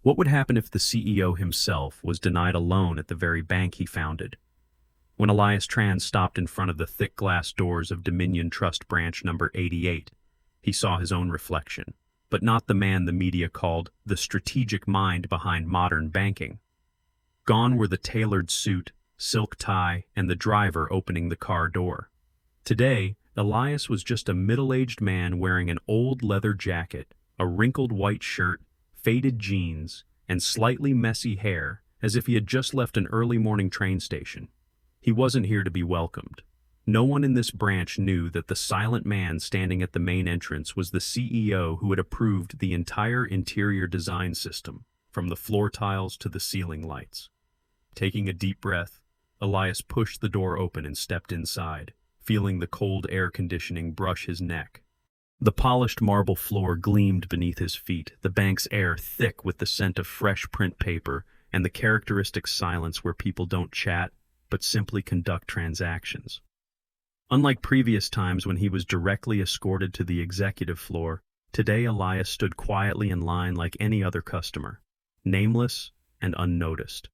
What would happen if the CEO himself was denied a loan at the very bank he founded? When Elias Tran stopped in front of the thick glass doors of Dominion Trust Branch number 88, he saw his own reflection, but not the man the media called the strategic mind behind modern banking. Gone were the tailored suit, silk tie, and the driver opening the car door. Today, Elias was just a middle-aged man wearing an old leather jacket, a wrinkled white shirt, faded jeans, and slightly messy hair, as if he had just left an early morning train station. He wasn't here to be welcomed. No one in this branch knew that the silent man standing at the main entrance was the CEO who had approved the entire interior design system, from the floor tiles to the ceiling lights. Taking a deep breath, Elias pushed the door open and stepped inside, feeling the cold air conditioning brush his neck. The polished marble floor gleamed beneath his feet, the bank's air thick with the scent of fresh print paper and the characteristic silence where people don't chat, but simply conduct transactions. Unlike previous times when he was directly escorted to the executive floor, today Elias stood quietly in line like any other customer, nameless and unnoticed.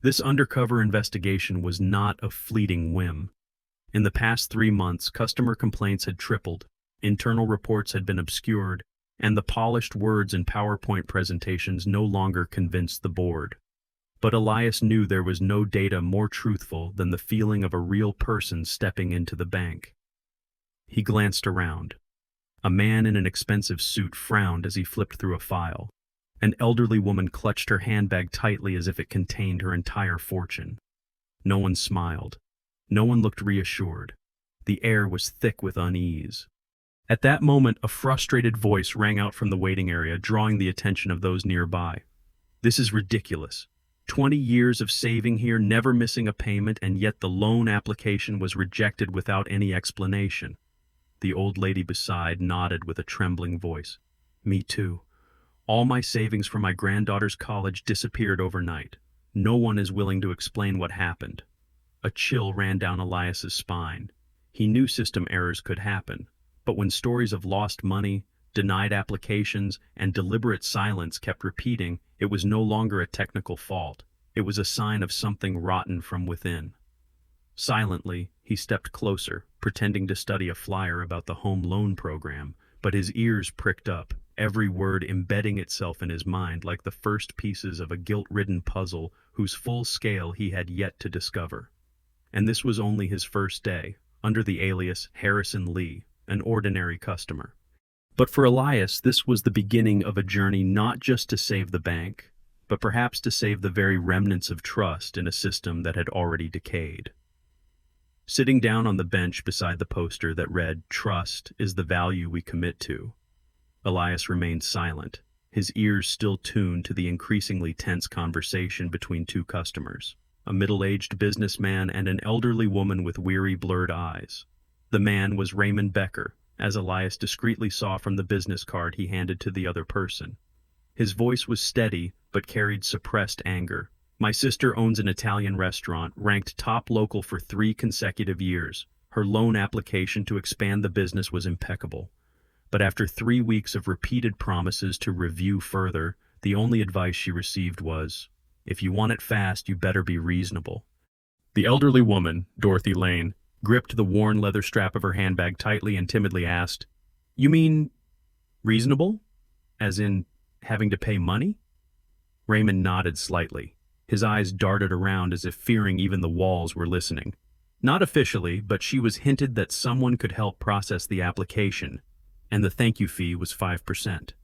This undercover investigation was not a fleeting whim. In the past 3 months, customer complaints had tripled, internal reports had been obscured, and the polished words in PowerPoint presentations no longer convinced the board. But Elias knew there was no data more truthful than the feeling of a real person stepping into the bank. He glanced around. A man in an expensive suit frowned as he flipped through a file. An elderly woman clutched her handbag tightly as if it contained her entire fortune. No one smiled. No one looked reassured. The air was thick with unease. At that moment, a frustrated voice rang out from the waiting area, drawing the attention of those nearby. "This is ridiculous. 20 years of saving here, never missing a payment, and yet the loan application was rejected without any explanation." The old lady beside nodded with a trembling voice. "Me too. All my savings for my granddaughter's college disappeared overnight. No one is willing to explain what happened." A chill ran down Elias's spine. He knew system errors could happen, but when stories of lost money, denied applications, and deliberate silence kept repeating, it was no longer a technical fault. It was a sign of something rotten from within. Silently, he stepped closer, pretending to study a flyer about the home loan program, but his ears pricked up, every word embedding itself in his mind like the first pieces of a guilt-ridden puzzle whose full scale he had yet to discover. And this was only his first day, under the alias Harrison Lee, an ordinary customer. But for Elias, this was the beginning of a journey not just to save the bank, but perhaps to save the very remnants of trust in a system that had already decayed. Sitting down on the bench beside the poster that read, "Trust is the value we commit to," Elias remained silent, his ears still tuned to the increasingly tense conversation between two customers, a middle-aged businessman and an elderly woman with weary, blurred eyes. The man was Raymond Becker, as Elias discreetly saw from the business card he handed to the other person. His voice was steady, but carried suppressed anger. "My sister owns an Italian restaurant, ranked top local for 3 consecutive years. Her loan application to expand the business was impeccable. But after 3 weeks of repeated promises to review further, the only advice she received was, 'If you want it fast, you better be reasonable.'" The elderly woman, Dorothy Lane, gripped the worn leather strap of her handbag tightly and timidly asked, "You mean reasonable? As in having to pay money?" Raymond nodded slightly. His eyes darted around as if fearing even the walls were listening. Not officially, but she was hinted that someone could help process the application, and the thank you fee was 5%.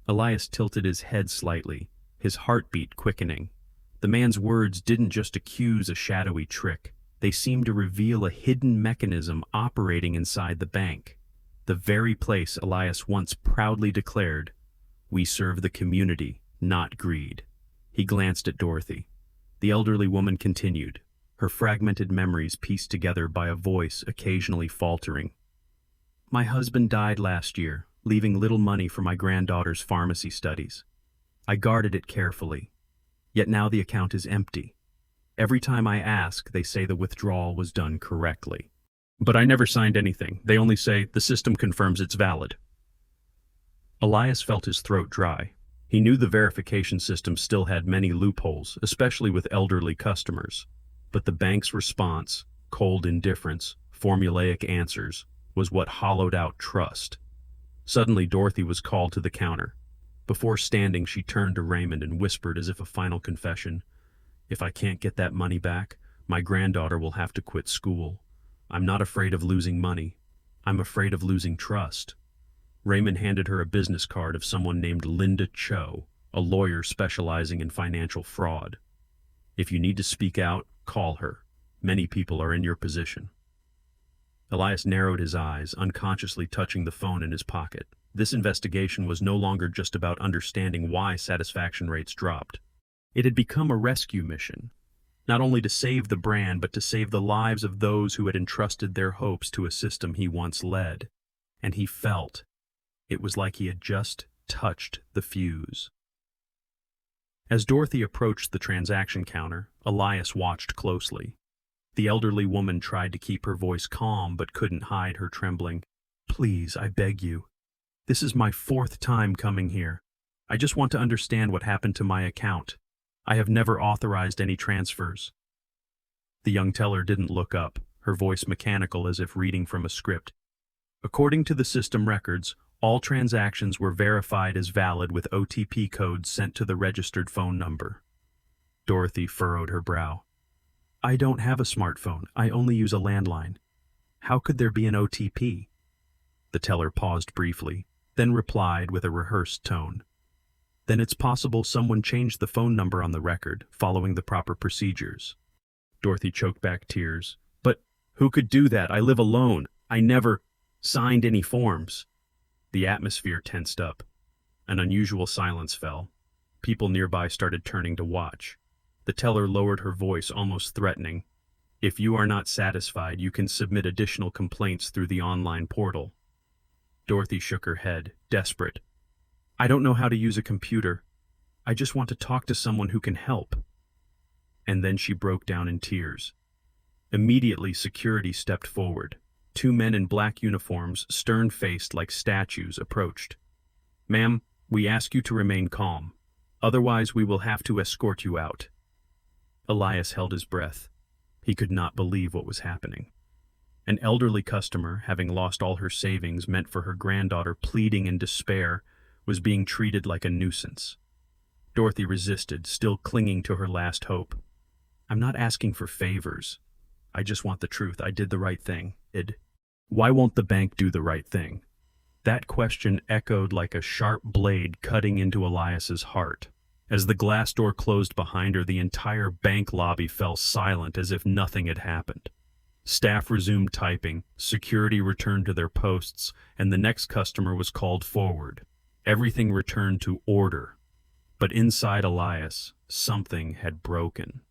Elias tilted his head slightly, his heartbeat quickening. The man's words didn't just accuse a shadowy trick. They seemed to reveal a hidden mechanism operating inside the bank, the very place Elias once proudly declared, "We serve the community, not greed." He glanced at Dorothy. The elderly woman continued, her fragmented memories pieced together by a voice occasionally faltering. "My husband died last year, leaving little money for my granddaughter's pharmacy studies. I guarded it carefully, yet now the account is empty. Every time I ask, they say the withdrawal was done correctly. But I never signed anything. They only say the system confirms it's valid." Elias felt his throat dry. He knew the verification system still had many loopholes, especially with elderly customers. But the bank's response, cold indifference, formulaic answers, was what hollowed out trust. Suddenly, Dorothy was called to the counter. Before standing, she turned to Raymond and whispered as if a final confession, "If I can't get that money back, my granddaughter will have to quit school. I'm not afraid of losing money. I'm afraid of losing trust." Raymond handed her a business card of someone named Linda Cho, a lawyer specializing in financial fraud. "If you need to speak out, call her. Many people are in your position." Elias narrowed his eyes, unconsciously touching the phone in his pocket. This investigation was no longer just about understanding why satisfaction rates dropped. It had become a rescue mission, not only to save the brand, but to save the lives of those who had entrusted their hopes to a system he once led. And he felt it was like he had just touched the fuse. As Dorothy approached the transaction counter, Elias watched closely. The elderly woman tried to keep her voice calm but couldn't hide her trembling. "Please, I beg you. This is my 4th time coming here. I just want to understand what happened to my account. I have never authorized any transfers." The young teller didn't look up, her voice mechanical as if reading from a script. "According to the system records, all transactions were verified as valid with OTP codes sent to the registered phone number." Dorothy furrowed her brow. "I don't have a smartphone. I only use a landline. How could there be an OTP?" The teller paused briefly, then replied with a rehearsed tone. "Then it's possible someone changed the phone number on the record, following the proper procedures." Dorothy choked back tears. "But who could do that? I live alone. I never signed any forms." The atmosphere tensed up. An unusual silence fell. People nearby started turning to watch. The teller lowered her voice, almost threatening. "If you are not satisfied, you can submit additional complaints through the online portal." Dorothy shook her head, desperate. "I don't know how to use a computer. I just want to talk to someone who can help." And then she broke down in tears. Immediately, security stepped forward. 2 men in black uniforms, stern-faced like statues, approached. "Ma'am, we ask you to remain calm. Otherwise, we will have to escort you out." Elias held his breath. He could not believe what was happening. An elderly customer, having lost all her savings meant for her granddaughter, pleading in despair, was being treated like a nuisance. Dorothy resisted, still clinging to her last hope. "I'm not asking for favors. I just want the truth. I did the right thing. Why won't the bank do the right thing?" That question echoed like a sharp blade cutting into Elias's heart. As the glass door closed behind her, the entire bank lobby fell silent as if nothing had happened. Staff resumed typing, security returned to their posts, and the next customer was called forward. Everything returned to order. But inside Elias, something had broken.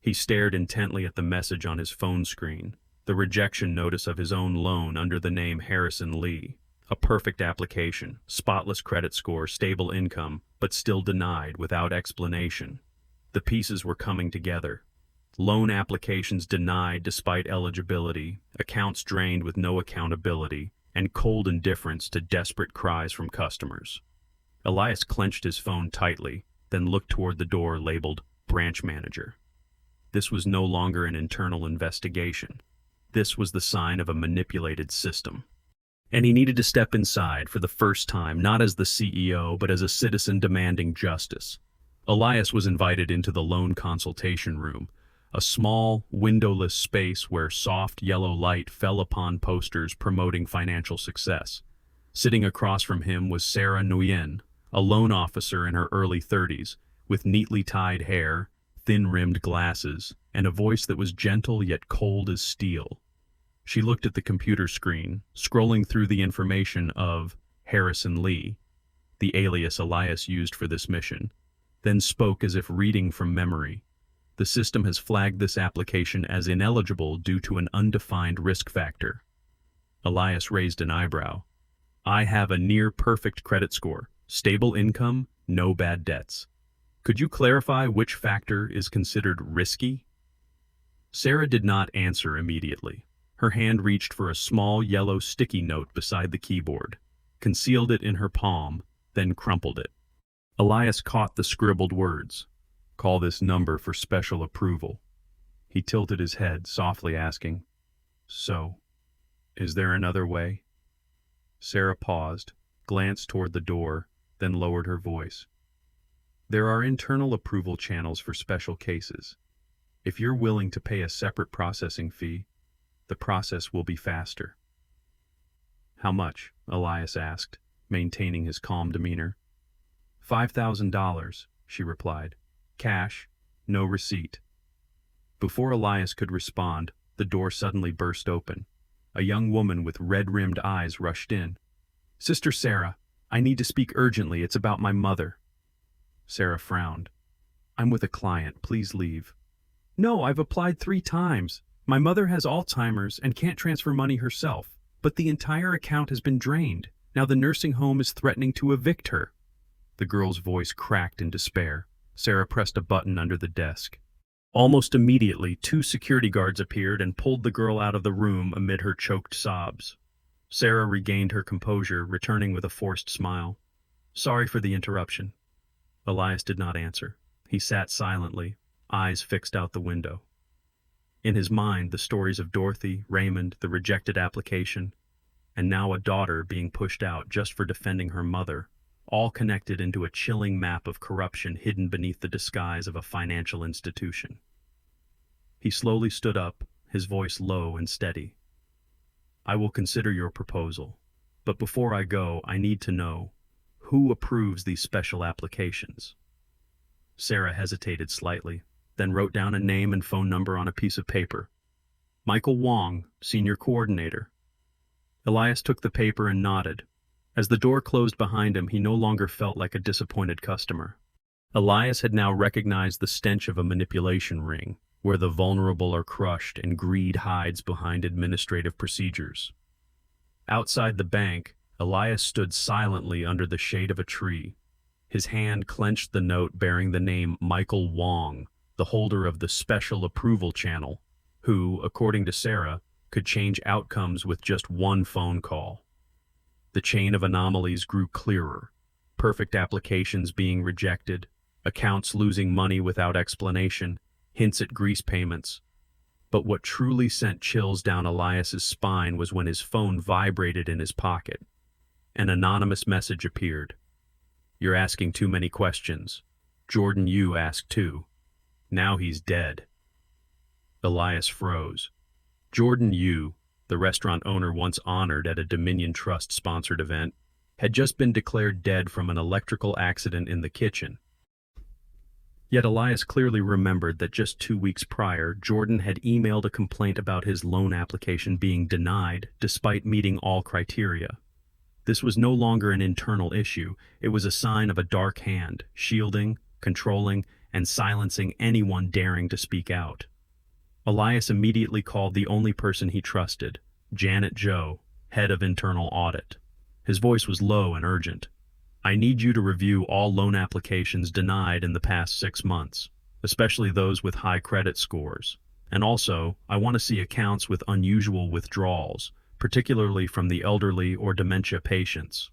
He stared intently at the message on his phone screen, the rejection notice of his own loan under the name Harrison Lee. A perfect application, spotless credit score, stable income, but still denied without explanation. The pieces were coming together. Loan applications denied despite eligibility, accounts drained with no accountability, and cold indifference to desperate cries from customers. Elias clenched his phone tightly, then looked toward the door labeled Branch Manager. This was no longer an internal investigation. This was the sign of a manipulated system. And he needed to step inside for the first time, not as the CEO, but as a citizen demanding justice. Elias was invited into the loan consultation room, a small, windowless space where soft yellow light fell upon posters promoting financial success. Sitting across from him was Sarah Nguyen, a loan officer in her early 30s, with neatly tied hair, thin-rimmed glasses, and a voice that was gentle yet cold as steel. She looked at the computer screen, scrolling through the information of Harrison Lee, the alias Elias used for this mission, then spoke as if reading from memory. "The system has flagged this application as ineligible due to an undefined risk factor." Elias raised an eyebrow. "I have a near-perfect credit score, stable income, no bad debts. Could you clarify which factor is considered risky?" Sarah did not answer immediately. Her hand reached for a small yellow sticky note beside the keyboard, concealed it in her palm, then crumpled it. Elias caught the scribbled words. Call this number for special approval. He tilted his head, softly asking, So, is there another way? Sarah paused, glanced toward the door, then lowered her voice. There are internal approval channels for special cases. If you're willing to pay a separate processing fee, the process will be faster. How much? Elias asked, maintaining his calm demeanor. $5,000, she replied. Cash, no receipt. Before Elias could respond, the door suddenly burst open. A young woman with red-rimmed eyes rushed in. Sister Sarah, I need to speak urgently. It's about my mother. Sarah frowned. I'm with a client. Please leave. No, I've applied 3 times. My mother has Alzheimer's and can't transfer money herself, but the entire account has been drained. Now the nursing home is threatening to evict her. The girl's voice cracked in despair. Sarah pressed a button under the desk. Almost immediately, 2 security guards appeared and pulled the girl out of the room amid her choked sobs. Sarah regained her composure, returning with a forced smile. Sorry for the interruption. Elias did not answer. He sat silently, eyes fixed out the window. In his mind, the stories of Dorothy, Raymond, the rejected application, and now a daughter being pushed out just for defending her mother, all connected into a chilling map of corruption hidden beneath the disguise of a financial institution. He slowly stood up, his voice low and steady. I will consider your proposal, but before I go, I need to know, who approves these special applications? Sarah hesitated slightly, then wrote down a name and phone number on a piece of paper. Michael Wong, Senior Coordinator. Elias took the paper and nodded. As the door closed behind him, he no longer felt like a disappointed customer. Elias had now recognized the stench of a manipulation ring, where the vulnerable are crushed and greed hides behind administrative procedures. Outside the bank, Elias stood silently under the shade of a tree. His hand clenched the note bearing the name Michael Wong, the holder of the special approval channel, who, according to Sarah, could change outcomes with just one phone call. The chain of anomalies grew clearer, perfect applications being rejected, accounts losing money without explanation, hints at grease payments. But what truly sent chills down Elias's spine was when his phone vibrated in his pocket. An anonymous message appeared. You're asking too many questions. Jordan Yu asked too. Now he's dead. Elias froze. Jordan Yu, the restaurant owner once honored at a Dominion Trust-sponsored event, had just been declared dead from an electrical accident in the kitchen. Yet Elias clearly remembered that just 2 weeks prior, Jordan had emailed a complaint about his loan application being denied despite meeting all criteria. This was no longer an internal issue. It was a sign of a dark hand, shielding, controlling, and silencing anyone daring to speak out. Elias immediately called the only person he trusted, Janet Joe, head of internal audit. His voice was low and urgent. I need you to review all loan applications denied in the past 6 months, especially those with high credit scores. And also, I want to see accounts with unusual withdrawals, particularly from the elderly or dementia patients.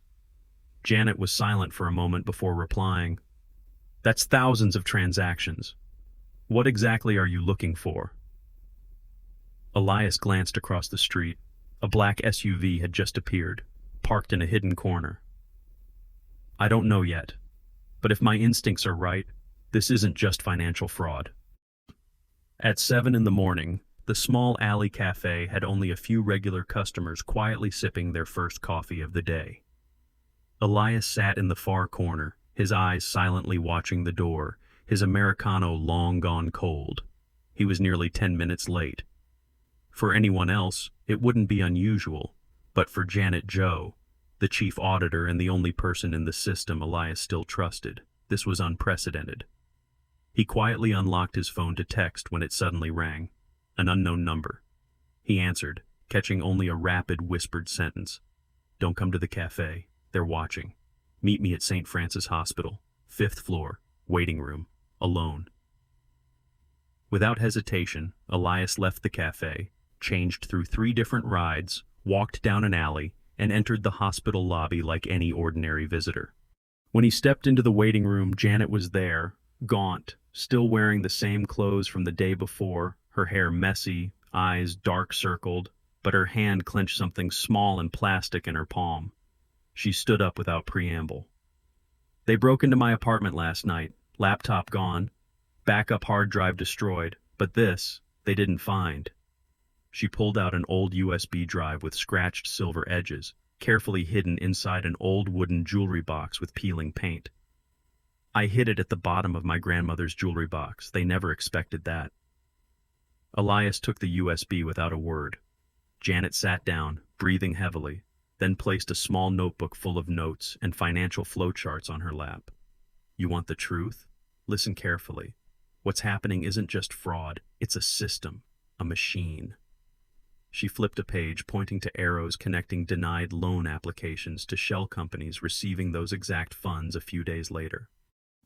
Janet was silent for a moment before replying. That's thousands of transactions. What exactly are you looking for? Elias glanced across the street. A black SUV had just appeared, parked in a hidden corner. I don't know yet, but if my instincts are right, this isn't just financial fraud. At 7 in the morning, the small alley cafe had only a few regular customers quietly sipping their first coffee of the day. Elias sat in the far corner, his eyes silently watching the door, his Americano long gone cold. He was nearly 10 minutes late. For anyone else, it wouldn't be unusual, but for Janet Joe, the chief auditor and the only person in the system Elias still trusted, this was unprecedented. He quietly unlocked his phone to text when it suddenly rang. An unknown number. He answered, catching only a rapid, whispered sentence. Don't come to the cafe. They're watching. Meet me at St. Francis Hospital, 5th floor, waiting room, alone. Without hesitation, Elias left the cafe, changed through 3 different rides, walked down an alley, and entered the hospital lobby like any ordinary visitor. When he stepped into the waiting room, Janet was there, gaunt, still wearing the same clothes from the day before, her hair messy, eyes dark-circled, but her hand clenched something small and plastic in her palm. She stood up without preamble. "They broke into my apartment last night, laptop gone, backup hard drive destroyed, but this, they didn't find." She pulled out an old USB drive with scratched silver edges, carefully hidden inside an old wooden jewelry box with peeling paint. "I hid it at the bottom of my grandmother's jewelry box. They never expected that." Elias took the USB without a word. Janet sat down, breathing heavily, then placed a small notebook full of notes and financial flowcharts on her lap. "You want the truth? Listen carefully. What's happening isn't just fraud, it's a system, a machine." She flipped a page, pointing to arrows connecting denied loan applications to shell companies receiving those exact funds a few days later.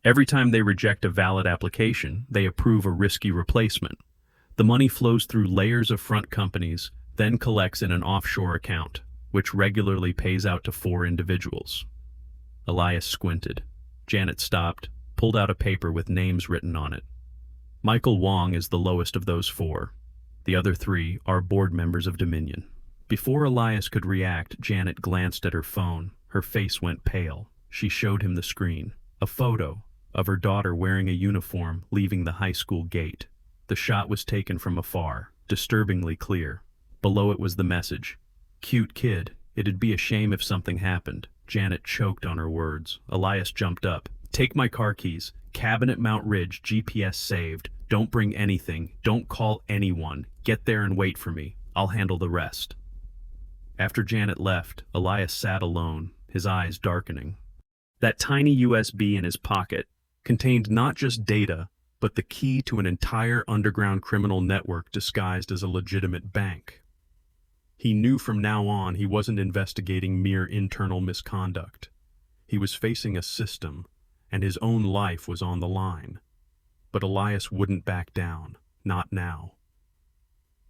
Every time they reject a valid application, they approve a risky replacement. The money flows through layers of front companies, then collects in an offshore account, which regularly pays out to 4 individuals. Elias squinted. Janet stopped, pulled out a paper with names written on it. Michael Wong is the lowest of those 4. The other 3 are board members of Dominion. Before Elias could react, Janet glanced at her phone. Her face went pale. She showed him the screen. A photo of her daughter wearing a uniform leaving the high school gate. The shot was taken from afar, disturbingly clear. Below it was the message, "Cute kid, it'd be a shame if something happened." Janet choked on her words. Elias jumped up. "Take my car keys. Cabinet Mount Ridge, GPS saved. Don't bring anything. Don't call anyone. Get there and wait for me. I'll handle the rest." After Janet left, Elias sat alone, his eyes darkening. That tiny USB in his pocket contained not just data, but the key to an entire underground criminal network disguised as a legitimate bank. He knew from now on he wasn't investigating mere internal misconduct. He was facing a system, and his own life was on the line. But Elias wouldn't back down, not now.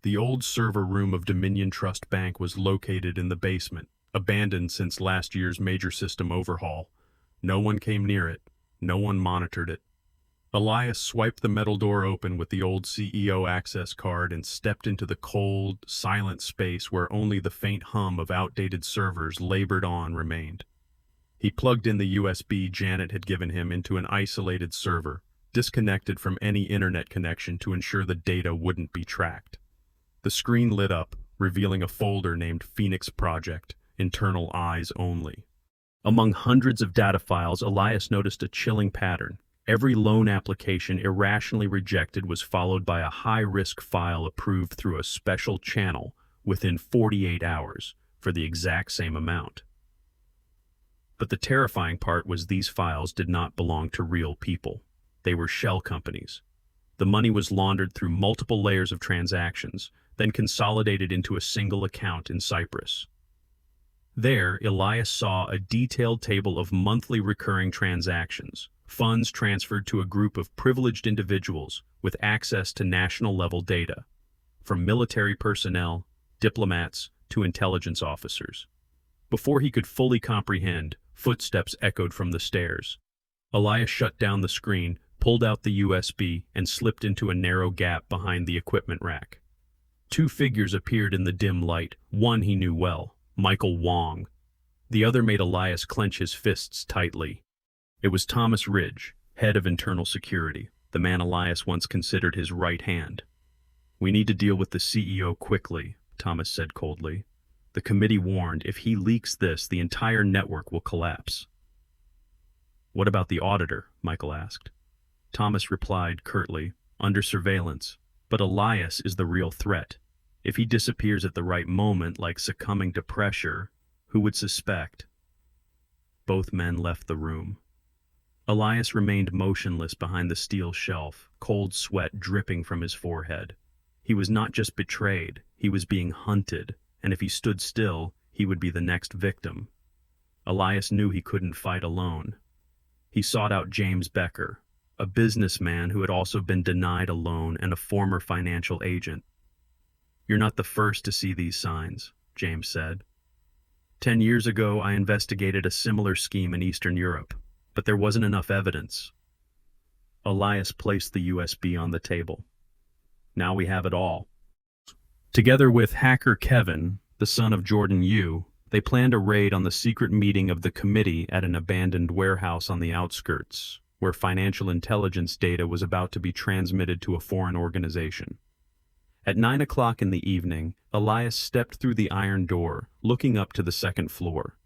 The old server room of Dominion Trust Bank was located in the basement, abandoned since last year's major system overhaul. No one came near it. No one monitored it. Elias swiped the metal door open with the old CEO access card and stepped into the cold, silent space where only the faint hum of outdated servers labored on remained. He plugged in the USB Janet had given him into an isolated server, disconnected from any internet connection to ensure the data wouldn't be tracked. The screen lit up, revealing a folder named Phoenix Project, Internal Eyes Only. Among hundreds of data files, Elias noticed a chilling pattern. Every loan application irrationally rejected was followed by a high-risk file approved through a special channel within 48 hours for the exact same amount. But the terrifying part was these files did not belong to real people. They were shell companies. The money was laundered through multiple layers of transactions, then consolidated into a single account in Cyprus. There, Elias saw a detailed table of monthly recurring transactions, funds transferred to a group of privileged individuals with access to national-level data, from military personnel, diplomats, to intelligence officers. Before he could fully comprehend, footsteps echoed from the stairs. Elias shut down the screen, pulled out the USB, and slipped into a narrow gap behind the equipment rack. 2 figures appeared in the dim light. One he knew well, Michael Wong. The other made Elias clench his fists tightly. It was Thomas Ridge, head of internal security, the man Elias once considered his right hand. "We need to deal with the CEO quickly," Thomas said coldly. "The committee warned if he leaks this, the entire network will collapse." "What about the auditor?" Michael asked. Thomas replied curtly, "Under surveillance. But Elias is the real threat. If he disappears at the right moment, like succumbing to pressure, who would suspect?" Both men left the room. Elias remained motionless behind the steel shelf, cold sweat dripping from his forehead. He was not just betrayed, he was being hunted, and if he stood still, he would be the next victim. Elias knew he couldn't fight alone. He sought out James Becker, a businessman who had also been denied a loan and a former financial agent. "You're not the first to see these signs," James said. 10 years ago, I investigated a similar scheme in Eastern Europe. But there wasn't enough evidence. Elias placed the USB on the table. Now we have it all. Together with hacker Kevin, the son of Jordan Yu, they planned a raid on the secret meeting of the committee at an abandoned warehouse on the outskirts, where financial intelligence data was about to be transmitted to a foreign organization. At 9 o'clock in the evening, Elias stepped through the iron door, looking up to the second floor.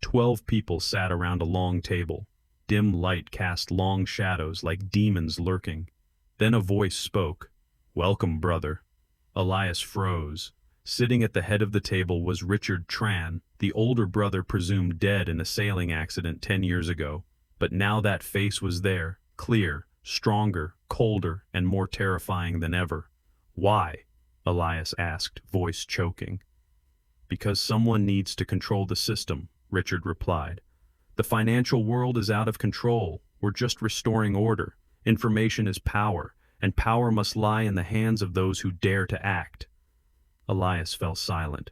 12 people sat around a long table. Dim light cast long shadows like demons lurking. Then a voice spoke. "Welcome, brother." Elias froze. Sitting at the head of the table was Richard Tran, the older brother presumed dead in a sailing accident 10 years ago. But now that face was there, clear, stronger, colder, and more terrifying than ever. "Why?" Elias asked, voice choking. "Because someone needs to control the system," Richard replied. "The financial world is out of control. We're just restoring order. Information is power, and power must lie in the hands of those who dare to act." Elias fell silent.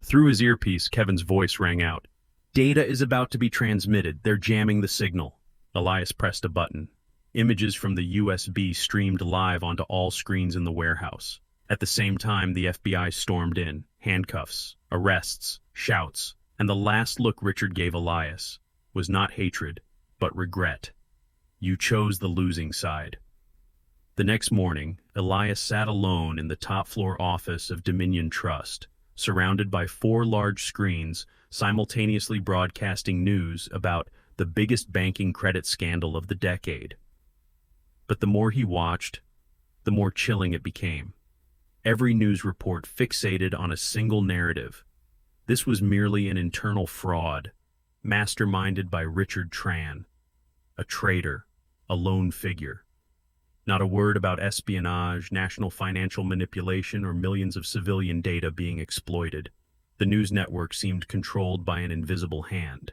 Through his earpiece, Kevin's voice rang out. "Data is about to be transmitted. They're jamming the signal." Elias pressed a button. Images from the USB streamed live onto all screens in the warehouse. At the same time, the FBI stormed in. Handcuffs, arrests, shouts, and the last look Richard gave Elias was not hatred, but regret. "You chose the losing side." The next morning, Elias sat alone in the top-floor office of Dominion Trust, surrounded by 4 large screens, simultaneously broadcasting news about the biggest banking credit scandal of the decade. But the more he watched, the more chilling it became. Every news report fixated on a single narrative. This was merely an internal fraud, masterminded by Richard Tran, a traitor, a lone figure. Not a word about espionage, national financial manipulation, or millions of civilian data being exploited. The news network seemed controlled by an invisible hand.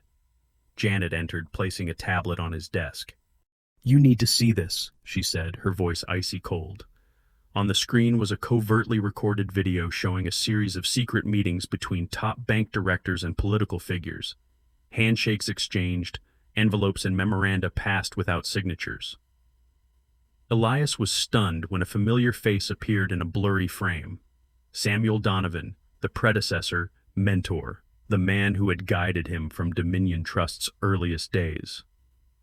Janet entered, placing a tablet on his desk. "You need to see this," she said, her voice icy cold. On the screen was a covertly recorded video showing a series of secret meetings between top bank directors and political figures. Handshakes exchanged, envelopes and memoranda passed without signatures. Elias was stunned when a familiar face appeared in a blurry frame. Samuel Donovan, the predecessor, mentor, the man who had guided him from Dominion Trust's earliest days.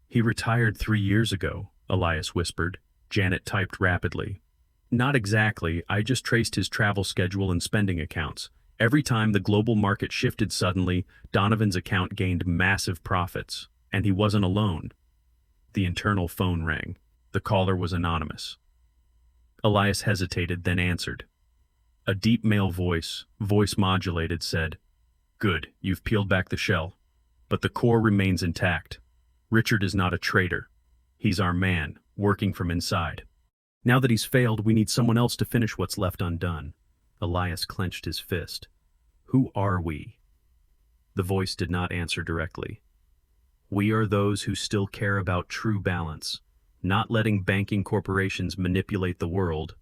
"He retired 3 years ago," Elias whispered. Janet typed rapidly. "Not exactly. I just traced his travel schedule and spending accounts. Every time the global market shifted suddenly, Donovan's account gained massive profits. And he wasn't alone." The internal phone rang. The caller was anonymous. Elias hesitated, then answered. A deep male voice modulated, said, "Good, you've peeled back the shell. But the core remains intact. Richard is not a traitor. He's our man, working from inside. Now that he's failed, we need someone else to finish what's left undone." Elias clenched his fist. "Who are we?" The voice did not answer directly. "We are those who still care about true balance, not letting banking corporations manipulate the world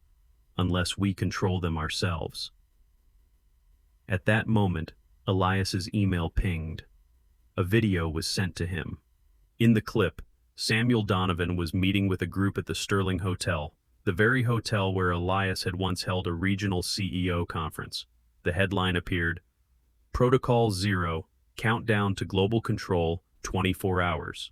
unless we control them ourselves." At that moment, Elias's email pinged. A video was sent to him. In the clip, Samuel Donovan was meeting with a group at the Sterling Hotel, the very hotel where Elias had once held a regional CEO conference. The headline appeared, "Protocol Zero, Countdown to Global Control, 24 Hours.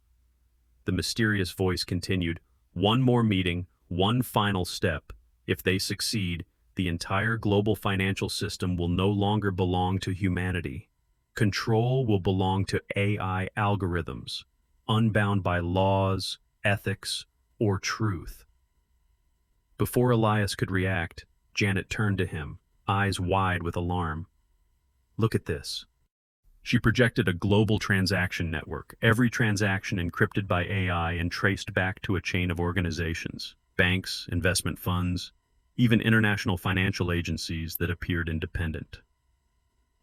The mysterious voice continued, "One more meeting, one final step. If they succeed, the entire global financial system will no longer belong to humanity. Control will belong to AI algorithms, unbound by laws, ethics, or truth." Before Elias could react, Janet turned to him, eyes wide with alarm. "Look at this." She projected a global transaction network, every transaction encrypted by AI and traced back to a chain of organizations, banks, investment funds, even international financial agencies that appeared independent.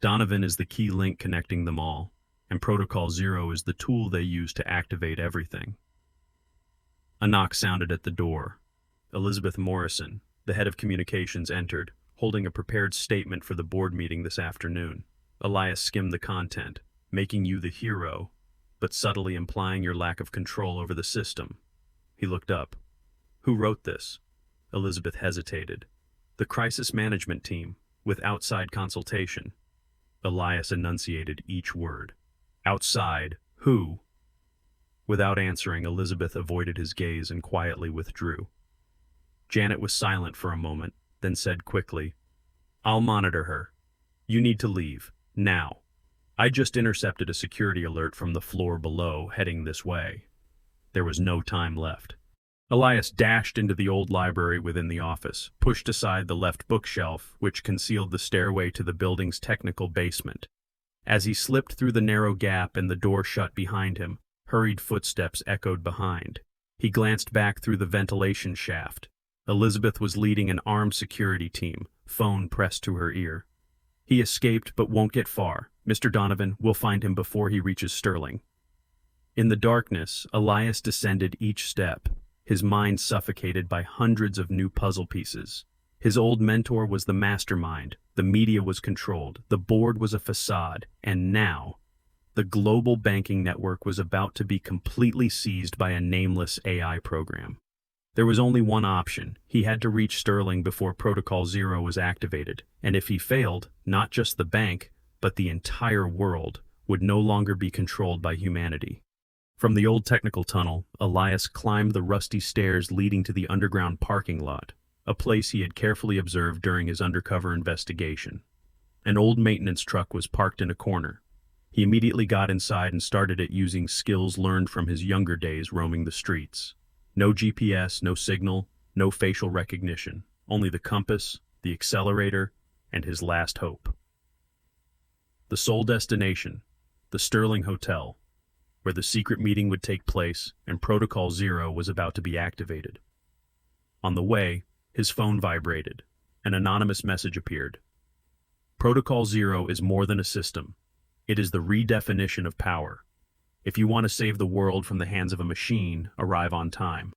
Donovan is the key link connecting them all, and Protocol Zero is the tool they use to activate everything. A knock sounded at the door. Elizabeth Morrison, the head of communications, entered, holding a prepared statement for the board meeting this afternoon. Elias skimmed the content. "Making you the hero. but subtly implying your lack of control over the system. He looked up. Who wrote this? Elizabeth hesitated. The crisis management team, with outside consultation. Elias enunciated each word. Outside, who? Without answering, Elizabeth avoided his gaze and quietly withdrew. Janet was silent for a moment, then said quickly, I'll monitor her. You need to leave, now. I just intercepted a security alert from the floor below, heading this way. There was no time left. Elias dashed into the old library within the office, pushed aside the left bookshelf, which concealed the stairway to the building's technical basement. As he slipped through the narrow gap and the door shut behind him, hurried footsteps echoed behind. He glanced back through the ventilation shaft. Elizabeth was leading an armed security team, phone pressed to her ear. He escaped but won't get far. Mr. Donovan will find him before he reaches Sterling. In the darkness, Elias descended each step, his mind suffocated by hundreds of new puzzle pieces. His old mentor was the mastermind, the media was controlled, the board was a facade, and now, the global banking network was about to be completely seized by a nameless AI program. There was only one option. He had to reach Sterling before Protocol Zero was activated, and if he failed, not just the bank, but the entire world would no longer be controlled by humanity. From the old technical tunnel, Elias climbed the rusty stairs leading to the underground parking lot, a place he had carefully observed during his undercover investigation. An old maintenance truck was parked in a corner. He immediately got inside and started it using skills learned from his younger days roaming the streets. No GPS, no signal, no facial recognition, only the compass, the accelerator, and his last hope. The sole destination, the Sterling Hotel, where the secret meeting would take place and Protocol Zero was about to be activated. On the way, his phone vibrated. An anonymous message appeared. Protocol Zero is more than a system. It is the redefinition of power. If you want to save the world from the hands of a machine, arrive on time.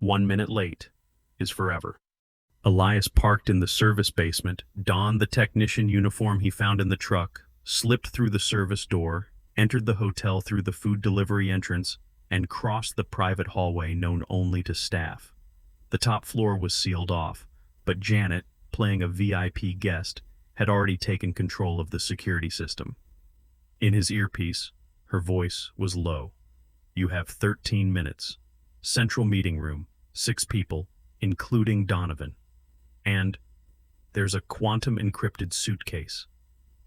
1 minute late is forever. Elias parked in the service basement, donned the technician uniform he found in the truck, slipped through the service door, entered the hotel through the food delivery entrance, and crossed the private hallway known only to staff. The top floor was sealed off, but Janet, playing a VIP guest, had already taken control of the security system. In his earpiece, her voice was low. You have 13 minutes. Central meeting room, 6 people, including Donovan. And there's a quantum encrypted suitcase.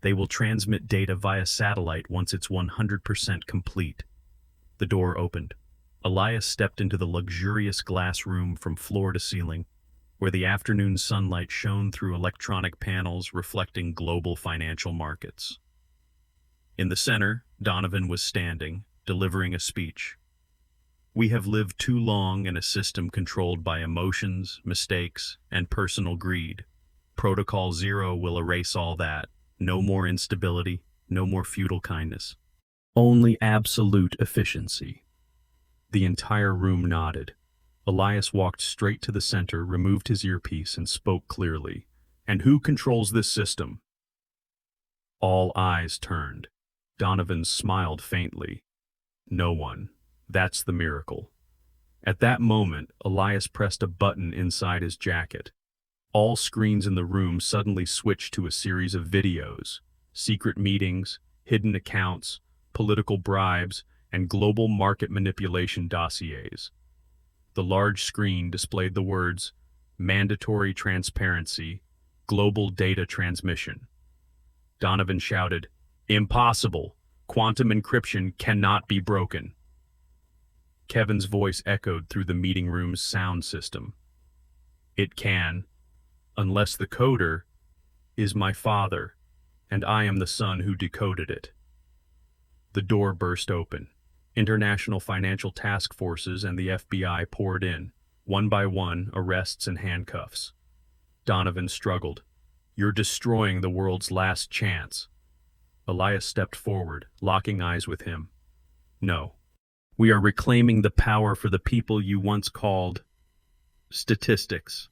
They will transmit data via satellite once it's 100% complete. The door opened. Elias stepped into the luxurious glass room from floor to ceiling, where the afternoon sunlight shone through electronic panels reflecting global financial markets. In the center, Donovan was standing, delivering a speech. We have lived too long in a system controlled by emotions, mistakes, and personal greed. Protocol Zero will erase all that. No more instability, no more futile kindness. Only absolute efficiency. The entire room nodded. Elias walked straight to the center, removed his earpiece, and spoke clearly. And who controls this system? All eyes turned. Donovan smiled faintly. No one. That's the miracle. At that moment, Elias pressed a button inside his jacket. All screens in the room suddenly switched to a series of videos, secret meetings, hidden accounts, political bribes, and global market manipulation dossiers. The large screen displayed the words, mandatory transparency, global data transmission. Donovan shouted, Impossible! Quantum encryption cannot be broken. Kevin's voice echoed through the meeting room's sound system. It can, unless the coder is my father, and I am the son who decoded it. The door burst open. International financial task forces and the FBI poured in, one by one, arrests and handcuffs. Donovan struggled. You're destroying the world's last chance. Elias stepped forward, locking eyes with him. No. We are reclaiming the power for the people you once called statistics.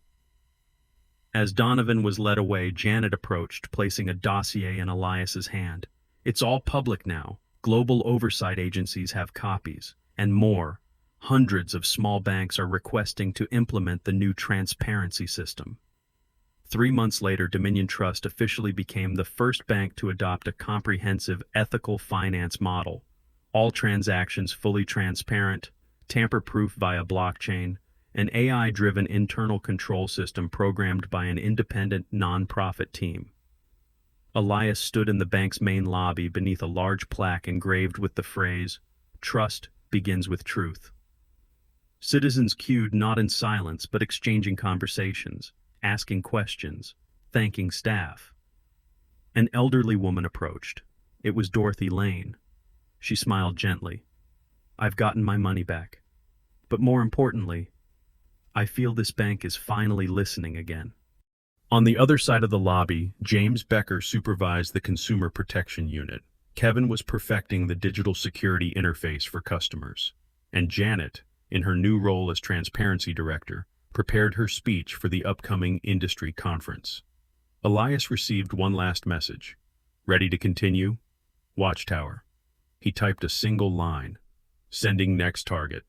As Donovan was led away, Janet approached, placing a dossier in Elias's hand. It's all public now. Global oversight agencies have copies, and more. Hundreds of small banks are requesting to implement the new transparency system. 3 months later, Dominion Trust officially became the first bank to adopt a comprehensive ethical finance model. All transactions fully transparent, tamper-proof via blockchain, an AI-driven internal control system programmed by an independent non-profit team. Elias stood in the bank's main lobby beneath a large plaque engraved with the phrase, "Trust begins with truth." Citizens queued not in silence but exchanging conversations, asking questions, thanking staff. An elderly woman approached. It was Dorothy Lane. She smiled gently. "I've gotten my money back. But more importantly, I feel this bank is finally listening again." On the other side of the lobby, James Becker supervised the Consumer Protection Unit. Kevin was perfecting the digital security interface for customers. And Janet, in her new role as Transparency Director, prepared her speech for the upcoming industry conference. Elias received one last message. "Ready to continue? Watchtower." He typed a single line. "Sending next target."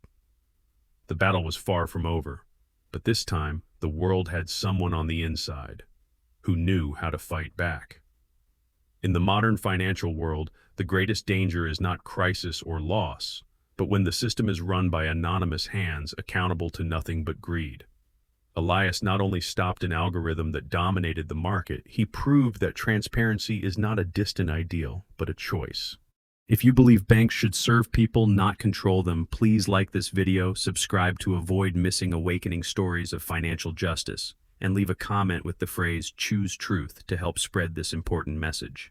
The battle was far from over, but this time the world had someone on the inside who knew how to fight back. In the modern financial world, the greatest danger is not crisis or loss, but when the system is run by anonymous hands accountable to nothing but greed. Elias not only stopped an algorithm that dominated the market, he proved that transparency is not a distant ideal, but a choice. If you believe banks should serve people, not control them, please like this video, subscribe to avoid missing awakening stories of financial justice, and leave a comment with the phrase "Choose Truth" to help spread this important message.